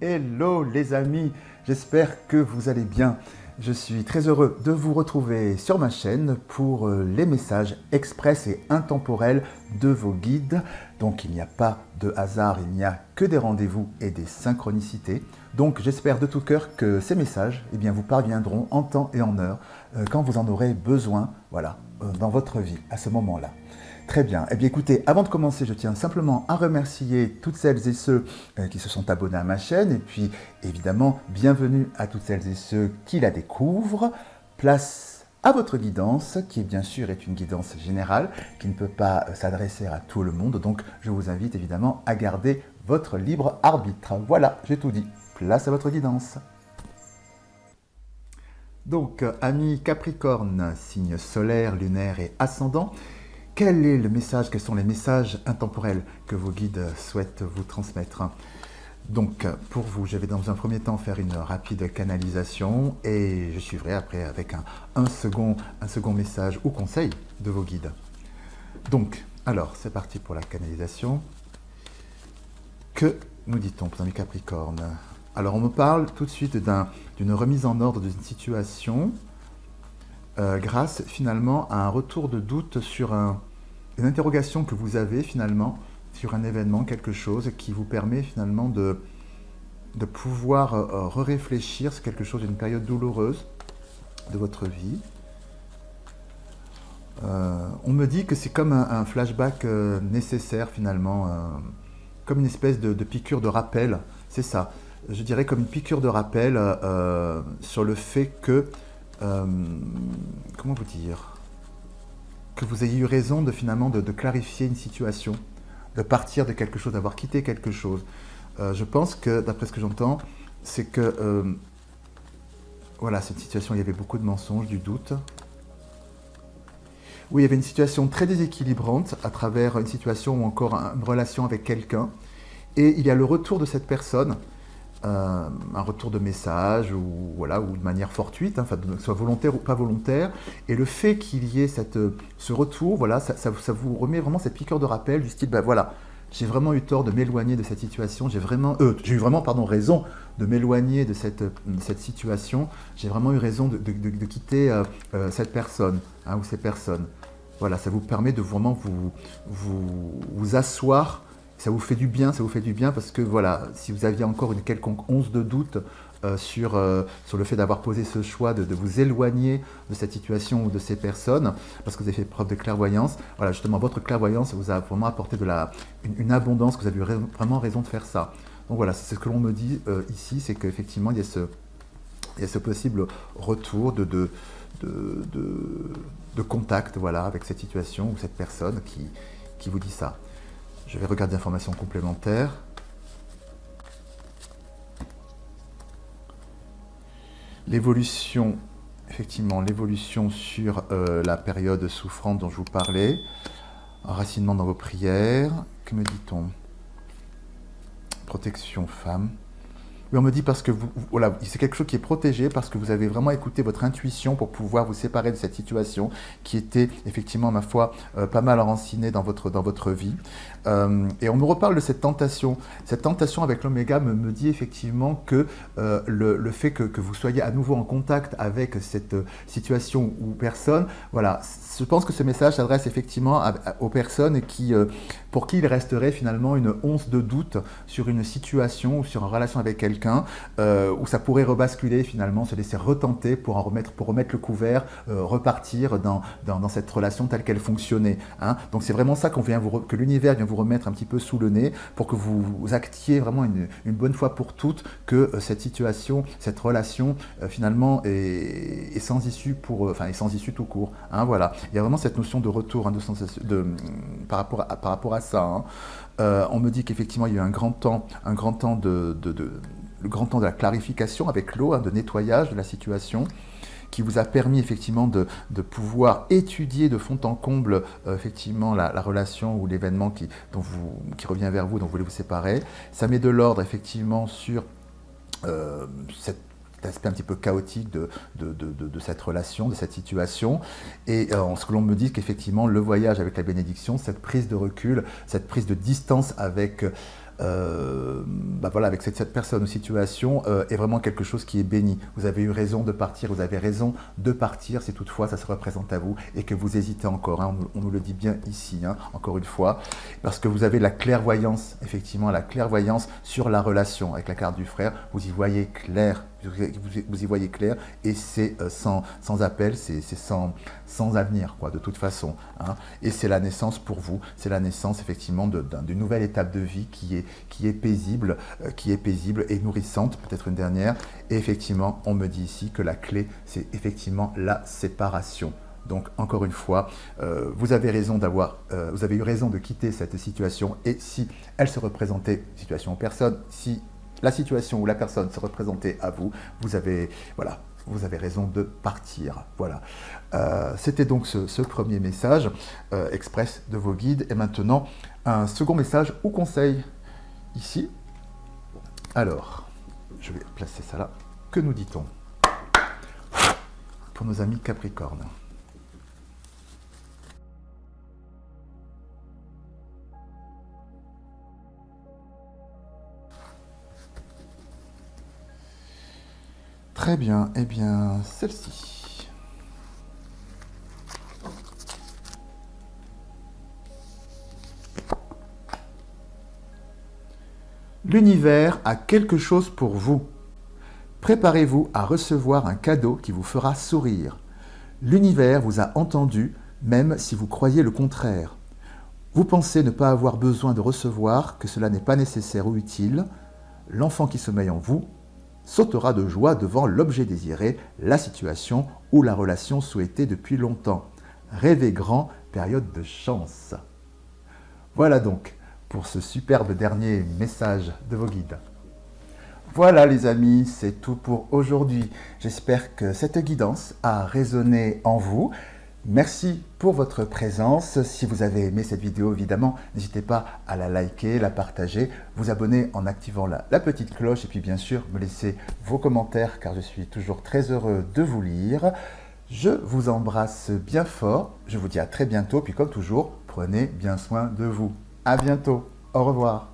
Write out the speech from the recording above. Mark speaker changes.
Speaker 1: Hello les amis, j'espère que vous allez bien. Je suis très heureux de vous retrouver sur ma chaîne pour les messages express et intemporels de vos guides. Donc il n'y a pas de hasard, il n'y a que des rendez-vous et des synchronicités. Donc j'espère de tout cœur que ces messages vous parviendront en temps et en heure quand vous en aurez besoin, voilà, dans votre vie à ce moment-là. Très bien. Eh bien écoutez, avant de commencer, je tiens simplement à remercier toutes celles et ceux qui se sont abonnés à ma chaîne. Et puis, évidemment, bienvenue à toutes celles et ceux qui la découvrent. Place à votre guidance, qui bien sûr est une guidance générale, qui ne peut pas s'adresser à tout le monde. Donc, je vous invite évidemment à garder votre libre arbitre. Voilà, j'ai tout dit. Place à votre guidance. Donc, amis Capricorne, signe solaire, lunaire et ascendant, quel est le message, quels sont les messages intemporels que vos guides souhaitent vous transmettre? Donc, pour vous, je vais dans un premier temps faire une rapide canalisation et je suivrai après avec un second message ou conseil de vos guides. Donc, alors, c'est parti pour la canalisation. Que nous dit-on pour les Capricornes? Alors, on me parle tout de suite d'une remise en ordre d'une situation grâce finalement à un retour de doute sur une interrogation que vous avez finalement sur un événement, quelque chose qui vous permet finalement de pouvoir réfléchir sur quelque chose d'une période douloureuse de votre vie. On me dit que c'est comme un flashback nécessaire finalement, comme une espèce de piqûre de rappel, c'est ça. Je dirais comme une piqûre de rappel sur le fait que comment vous dire, que vous ayez eu raison finalement de clarifier une situation, de partir de quelque chose, d'avoir quitté quelque chose. Je pense que, d'après ce que j'entends, c'est que voilà, cette situation, il y avait beaucoup de mensonges, du doute. Oui, il y avait une situation très déséquilibrante à travers une situation ou encore une relation avec quelqu'un. Et il y a le retour de cette personne, un retour de message ou voilà, ou de manière fortuite, enfin, que ce soit volontaire ou pas volontaire, et le fait qu'il y ait ce retour, voilà, ça vous remet vraiment cette piqûre de rappel du style, ben voilà, j'ai vraiment eu tort de m'éloigner de cette situation, j'ai eu vraiment raison de m'éloigner de cette situation, j'ai vraiment eu raison de quitter cette personne ou ces personnes. Voilà, ça vous permet de vraiment vous asseoir. Ça vous fait du bien parce que voilà, si vous aviez encore une quelconque once de doute sur le fait d'avoir posé ce choix de vous éloigner de cette situation ou de ces personnes, parce que vous avez fait preuve de clairvoyance, voilà, justement, votre clairvoyance vous a vraiment apporté une abondance, que vous avez eu vraiment raison de faire ça. Donc voilà, c'est ce que l'on me dit ici, c'est qu'effectivement, il y a ce possible retour de contact, voilà, avec cette situation ou cette personne qui vous dit ça. Je vais regarder l'information complémentaire. L'évolution, effectivement, l'évolution sur la période souffrante dont je vous parlais. Enracinement dans vos prières. Que me dit-on? Protection femme. Oui, on me dit parce que voilà, c'est quelque chose qui est protégé parce que vous avez vraiment écouté votre intuition pour pouvoir vous séparer de cette situation qui était effectivement, ma foi, pas mal enracinée dans votre vie. Et on me reparle de cette tentation. Cette tentation avec l'oméga me dit effectivement que le fait que vous soyez à nouveau en contact avec cette situation ou personne, voilà, je pense que ce message s'adresse effectivement aux personnes pour qui il resterait finalement une once de doute sur une situation ou sur une relation avec quelqu'un, où ça pourrait rebasculer finalement, se laisser retenter pour remettre le couvert, repartir dans cette relation telle qu'elle fonctionnait. Hein. Donc c'est vraiment ça que l'univers vient vous remettre un petit peu sous le nez pour que vous actiez vraiment une bonne fois pour toutes que cette situation, cette relation finalement est sans issue est sans issue tout court. Hein, voilà. Il y a vraiment cette notion de retour, hein, par rapport à ça. Hein. On me dit qu'effectivement il y a eu le grand temps de la clarification avec l'eau, hein, de nettoyage de la situation, qui vous a permis effectivement de pouvoir étudier de fond en comble effectivement la relation ou l'événement qui revient vers vous, dont vous voulez vous séparer. Ça met de l'ordre effectivement sur cet aspect un petit peu chaotique de cette relation, de cette situation. Et ce que l'on me dit, qu'effectivement, le voyage avec la bénédiction, cette prise de recul, cette prise de distance avec bah voilà, avec cette personne ou situation est vraiment quelque chose qui est béni. Vous avez eu raison de partir, vous avez raison de partir si toutefois ça se représente à vous et que vous hésitez encore. Hein, on nous le dit bien ici, hein, encore une fois, parce que vous avez la clairvoyance, effectivement, la clairvoyance sur la relation avec la carte du frère. Vous y voyez clair. Vous y voyez clair et c'est sans appel, c'est sans avenir, quoi, de toute façon. Hein. Et c'est la naissance pour vous, c'est la naissance effectivement d'une nouvelle étape de vie qui est paisible et nourrissante, peut-être une dernière. Et effectivement, on me dit ici que la clé, c'est effectivement la séparation. Donc, encore une fois, vous avez eu raison de quitter cette situation et si elle se représentait, situation en personne, si la situation ou la personne se représentait à vous, vous avez raison de partir. Voilà. C'était donc ce premier message express de vos guides. Et maintenant, un second message ou conseil ici. Alors, je vais placer ça là. Que nous dit-on pour nos amis Capricorne? Très bien, eh bien, celle-ci. L'univers a quelque chose pour vous. Préparez-vous à recevoir un cadeau qui vous fera sourire. L'univers vous a entendu, même si vous croyez le contraire. Vous pensez ne pas avoir besoin de recevoir, que cela n'est pas nécessaire ou utile. L'enfant qui sommeille en vous sautera de joie devant l'objet désiré, la situation ou la relation souhaitée depuis longtemps. Rêvez grand, période de chance. Voilà donc pour ce superbe dernier message de vos guides. Voilà les amis, c'est tout pour aujourd'hui. J'espère que cette guidance a résonné en vous. Merci pour votre présence. Si vous avez aimé cette vidéo, évidemment, n'hésitez pas à la liker, la partager, vous abonner en activant la petite cloche et puis bien sûr, me laisser vos commentaires car je suis toujours très heureux de vous lire. Je vous embrasse bien fort. Je vous dis à très bientôt. Puis comme toujours, prenez bien soin de vous. À bientôt. Au revoir.